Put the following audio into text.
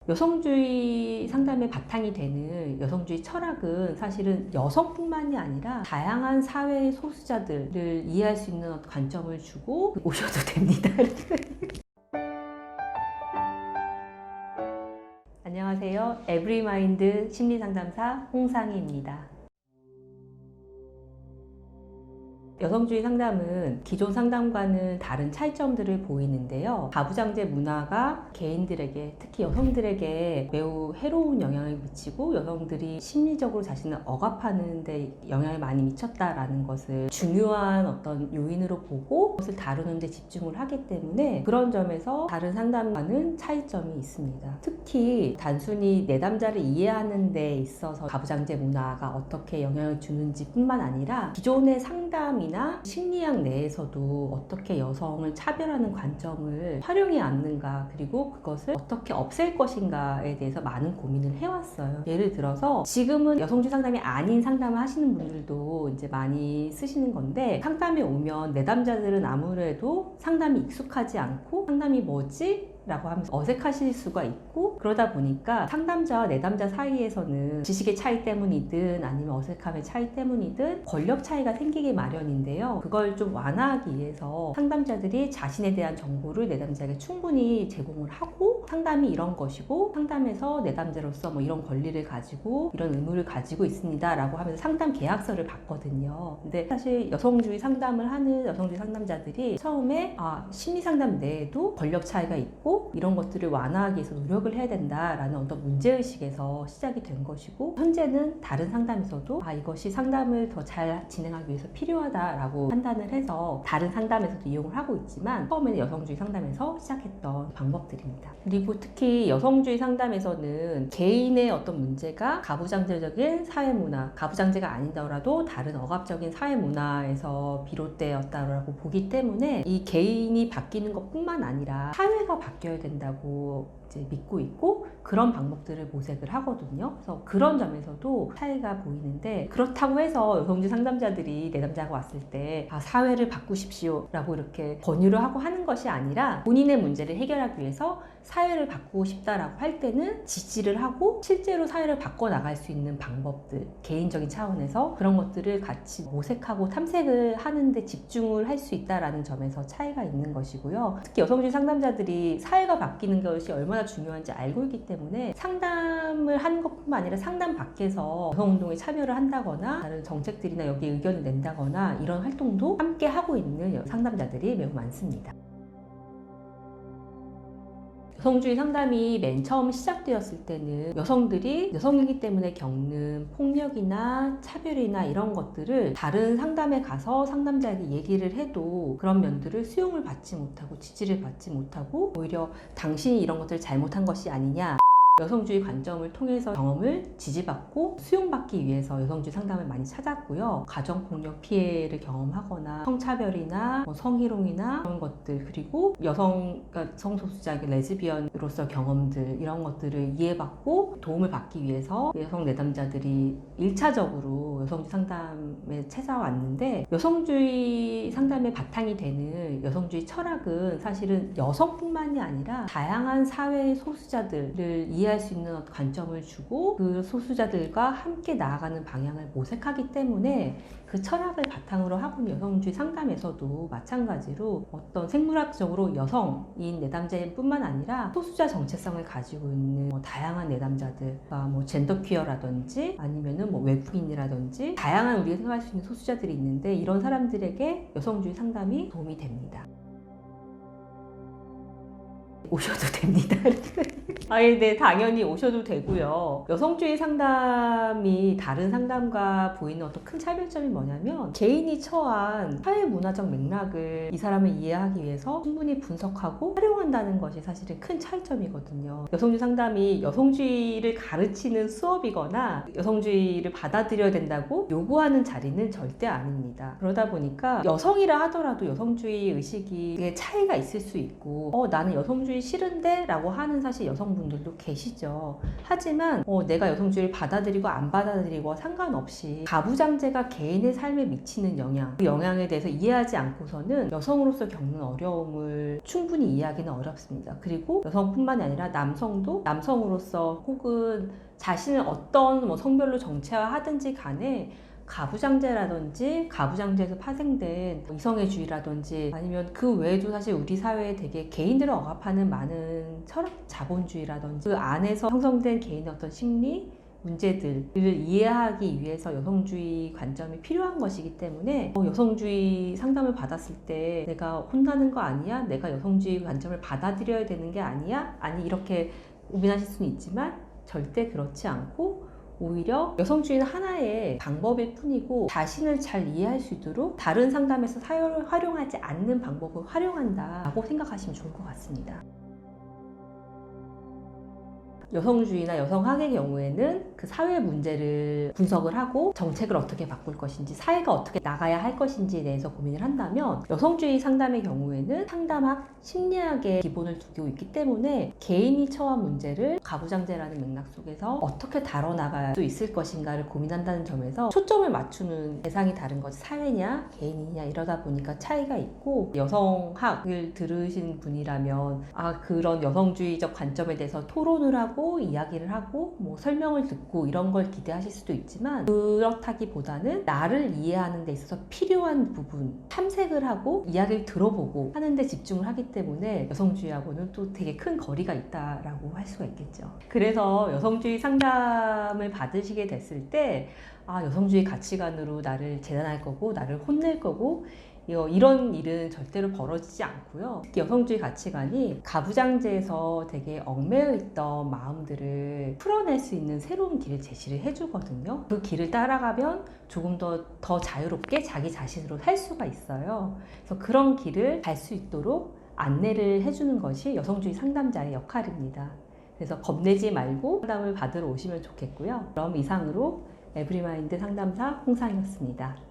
여성주의 상담의 바탕이 되는 여성주의 철학은 사실은 여성뿐만이 아니라 다양한 사회의 소수자들을 이해할 수 있는 관점을 주고 오셔도 됩니다. 안녕하세요. 에브리마인드 심리상담사 홍상희입니다. 여성주의 상담은 기존 상담과는 다른 차이점들을 보이는데요. 가부장제 문화가 개인들에게, 특히 여성들에게 매우 해로운 영향을 미치고 여성들이 심리적으로 자신을 억압하는 데 영향을 많이 미쳤다라는 것을 중요한 어떤 요인으로 보고 그것을 다루는 데 집중을 하기 때문에 그런 점에서 다른 상담과는 차이점이 있습니다. 특히 단순히 내담자를 이해하는 데 있어서 가부장제 문화가 어떻게 영향을 주는지 뿐만 아니라 기존의 상담이 심리학 내에서도 어떻게 여성을 차별하는 관점을 활용해 왔는가, 그리고 그것을 어떻게 없앨 것인가에 대해서 많은 고민을 해왔어요. 예를 들어서 지금은 여성주의 상담이 아닌 상담을 하시는 분들도 이제 많이 쓰시는 건데, 상담에 오면 내담자들은 아무래도 상담이 익숙하지 않고 상담이 뭐지? 라고 하면서 어색하실 수가 있고, 그러다 보니까 상담자와 내담자 사이에서는 지식의 차이 때문이든 아니면 어색함의 차이 때문이든 권력 차이가 생기기 마련인데요. 그걸 좀 완화하기 위해서 상담자들이 자신에 대한 정보를 내담자에게 충분히 제공을 하고, 상담이 이런 것이고 상담에서 내담자로서 뭐 이런 권리를 가지고 이런 의무를 가지고 있습니다 라고 하면서 상담 계약서를 받거든요. 근데 사실 여성주의 상담을 하는 여성주의 상담자들이 처음에 심리 상담 내에도 권력 차이가 있고 이런 것들을 완화하기 위해서 노력을 해야 된다라는 어떤 문제의식에서 시작이 된 것이고, 현재는 다른 상담에서도 이것이 상담을 더 잘 진행하기 위해서 필요하다라고 판단을 해서 다른 상담에서도 이용을 하고 있지만, 처음에는 여성주의 상담에서 시작했던 방법들입니다. 그리고 특히 여성주의 상담에서는 개인의 어떤 문제가 가부장제적인 사회문화, 가부장제가 아니더라도 다른 억압적인 사회문화에서 비롯되었다고 보기 때문에 이 개인이 바뀌는 것뿐만 아니라 사회가 바뀌어야 된다고 이제 믿고 있고, 그런 방법들을 모색을 하거든요. 그래서 그런 점에서도 차이가 보이는데, 그렇다고 해서 여성주의 상담자들이 내담자가 왔을 때 사회를 바꾸십시오 라고 이렇게 권유를 하고 하는 것이 아니라, 본인의 문제를 해결하기 위해서 사회를 바꾸고 싶다라고 할 때는 지지를 하고 실제로 사회를 바꿔나갈 수 있는 방법들, 개인적인 차원에서 그런 것들을 같이 모색하고 탐색을 하는데 집중을 할 수 있다는 점에서 차이가 있는 것이고요. 특히 여성주의 상담자들이 사회가 바뀌는 것이 얼마나 중요한지 알고 있기 때문에 상담을 하는 것뿐만 아니라 상담 밖에서 여성운동에 참여를 한다거나 다른 정책들이나 여기에 의견을 낸다거나 이런 활동도 함께 하고 있는 상담자들이 매우 많습니다. 여성주의 상담이 맨 처음 시작되었을 때는 여성들이 여성이기 때문에 겪는 폭력이나 차별이나 이런 것들을 다른 상담에 가서 상담자에게 얘기를 해도 그런 면들을 수용을 받지 못하고 지지를 받지 못하고, 오히려 당신이 이런 것들을 잘못한 것이 아니냐, 여성주의 관점을 통해서 경험을 지지받고 수용받기 위해서 여성주의 상담을 많이 찾았고요. 가정폭력 피해를 경험하거나 성차별이나 성희롱이나 그런 것들, 그리고 성소수자, 레즈비언으로서 경험들, 이런 것들을 이해받고 도움을 받기 위해서 여성 내담자들이 1차적으로 여성주의 상담에 찾아왔는데, 여성주의 상담의 바탕이 되는 여성주의 철학은 사실은 여성뿐만이 아니라 다양한 사회의 소수자들을 이해할 수 있는 관점을 주고 그 소수자들과 함께 나아가는 방향을 모색하기 때문에, 그 철학을 바탕으로 하고 있는 여성주의 상담에서도 마찬가지로 어떤 생물학적으로 여성인 내담자인 뿐만 아니라 소수자 정체성을 가지고 있는 다양한 내담자들, 젠더 퀴어라든지 아니면은 외국인이라든지 다양한 우리가 생각할 수 있는 소수자들이 있는데, 이런 사람들에게 여성주의 상담이 도움이 됩니다. 오셔도 됩니다. 네, 당연히 오셔도 되고요. 여성주의 상담이 다른 상담과 보이는 어떤 큰 차별점이 뭐냐면, 개인이 처한 사회문화적 맥락을 이 사람을 이해하기 위해서 충분히 분석하고 활용한다는 것이 사실은 큰 차이점이거든요. 여성주의 상담이 여성주의를 가르치는 수업이거나 여성주의를 받아들여야 된다고 요구하는 자리는 절대 아닙니다. 그러다 보니까 여성이라 하더라도 여성주의 의식이 차이가 있을 수 있고, 나는 여성주의 여성주의 싫은데 라고 하는 사실 여성분들도 계시죠. 하지만 내가 여성주의를 받아들이고 안 받아들이고 상관없이 가부장제가 개인의 삶에 미치는 영향, 그 영향에 대해서 이해하지 않고서는 여성으로서 겪는 어려움을 충분히 이해하기는 어렵습니다. 그리고 여성뿐만이 아니라 남성도 남성으로서 혹은 자신을 어떤 성별로 정체화하든지 간에 가부장제라든지 가부장제에서 파생된 이성애주의라든지 아니면 그 외에도 사실 우리 사회에 되게 개인들을 억압하는 많은 철학 자본주의라든지 그 안에서 형성된 개인의 어떤 심리 문제들을 이해하기 위해서 여성주의 관점이 필요한 것이기 때문에 여성주의 상담을 받았을 때 내가 혼나는 거 아니야? 내가 여성주의 관점을 받아들여야 되는 게 아니야? 아니 이렇게 고민하실 수는 있지만 절대 그렇지 않고 오히려 여성주의는 하나의 방법일 뿐이고 자신을 잘 이해할 수 있도록 다른 상담에서 활용하지 않는 방법을 활용한다고 생각하시면 좋을 것 같습니다. 여성주의나 여성학의 경우에는 그 사회 문제를 분석을 하고 정책을 어떻게 바꿀 것인지 사회가 어떻게 나가야 할 것인지에 대해서 고민을 한다면 여성주의 상담의 경우에는 상담학, 심리학의 기본을 두고 있기 때문에 개인이 처한 문제를 가부장제라는 맥락 속에서 어떻게 다뤄나갈 수 있을 것인가를 고민한다는 점에서 초점을 맞추는 대상이 다른 거지 사회냐 개인이냐 이러다 보니까 차이가 있고 여성학을 들으신 분이라면 그런 여성주의적 관점에 대해서 토론을 하고 이야기를 하고 설명을 듣고 이런 걸 기대하실 수도 있지만 그렇다기보다는 나를 이해하는 데 있어서 필요한 부분 탐색을 하고 이야기를 들어보고 하는 데 집중을 하기 때문에 여성주의하고는 또 되게 큰 거리가 있다라고 할 수가 있겠죠. 그래서 여성주의 상담을 받으시게 됐을 때 여성주의 가치관으로 나를 재단할 거고 나를 혼낼 거고 이런 일은 절대로 벌어지지 않고요. 특히 여성주의 가치관이 가부장제에서 되게 얽매여 있던 마음들을 풀어낼 수 있는 새로운 길을 제시를 해주거든요. 그 길을 따라가면 조금 더 자유롭게 자기 자신으로 살 수가 있어요. 그래서 그런 길을 갈 수 있도록 안내를 해주는 것이 여성주의 상담자의 역할입니다. 그래서 겁내지 말고 상담을 받으러 오시면 좋겠고요. 그럼 이상으로 에브리마인드 상담사 홍상이었습니다.